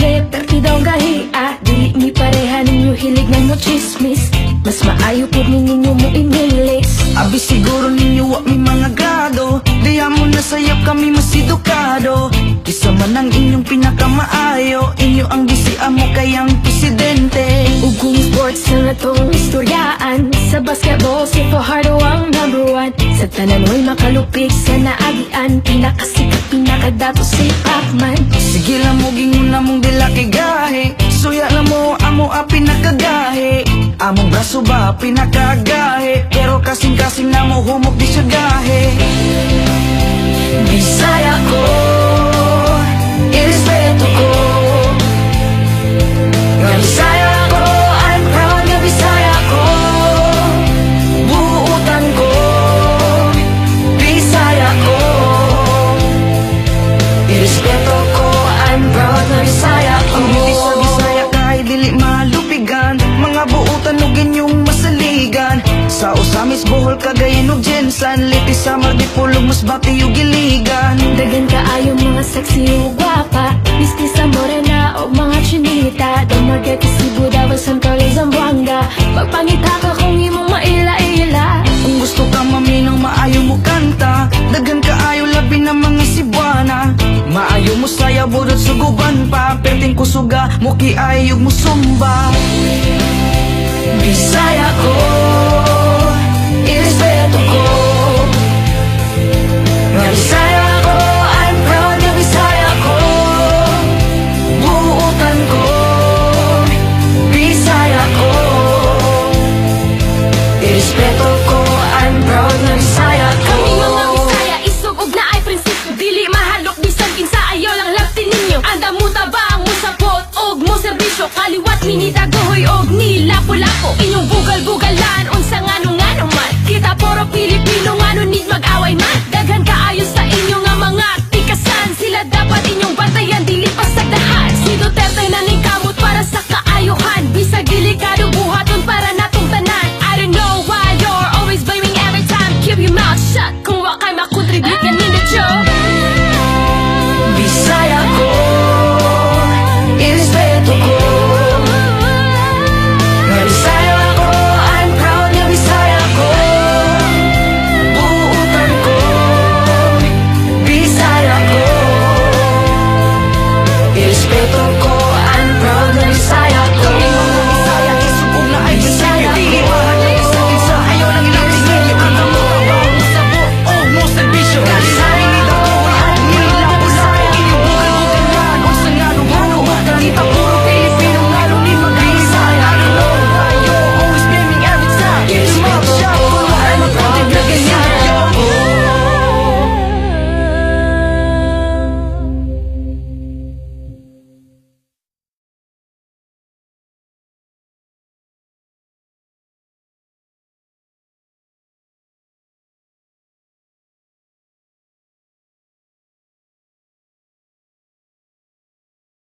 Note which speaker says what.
Speaker 1: Ye, pertidaw gahi dili ni pareha ninyo hilig nga no chismis. Mas maayo po ninyo mo imilis.
Speaker 2: Abi siguro ninyo wa mi mga grado, diya mo na sayap kami mas edukado. Kisa man ang inyong pinakamaayo, inyo ang bisi amo kayang presidente.
Speaker 1: Ug kung sports na natong istoryaan, sa basketball si Fajardo ang #1. Sa tanan mo'y makalupig sa naagian, pinakasikat pinakadato si Pacman.
Speaker 2: Sige lang mo gingon na mong dila kay gahe, suya lang mo amo a pinakagahe. Among braso ba pinakagahe, pero kasing-kasing na mo humok di siya gahe. Bisaya ko, irespeto ko, nga Bisaya ko, I'm proud nga Bisaya ko. Buutan ko, Bisaya ko, irespeto ko, I'm proud nga Bisaya ko. Ang biti sa Bisaya kahit dili malupigan, mga buutan ug inyong masaligan. Sa Osamis, Bohol, Cagayan ug Jensan, Liti, Samar, Dipolog, Masbate ug Iligan.
Speaker 1: Dagan kaayo mga sexy ug gwapa, Mistisa, Morena o mga chinita. Dumagat Cebu, Davao, San Carlos, Zamboanga. Pagpangita ka kung imong maila-ila.
Speaker 2: Kung gusto ka maminang maayo mo kanta, dagan kaayo labi ng mga Cebuana. Maayo mo saya budot suguban pa, perting kusuga mo kiayog mo sumba. Bisaya ko, irespeto ko, nga Bisaya ko, I'm proud nga Bisaya ko. Buutan ko, Bisaya ko, irespeto ko, I'm proud nga Bisaya ko.
Speaker 1: Kami mga Bisaya, isog ug naay prinsipyo, dili mahalok bisan kinsa ayaw lang labti ninyo. Anda mo tabang mo sapot og mo serbisyo, kaliwat minita gohoy og ni lapo-lapo. Inyong bugal-bugalan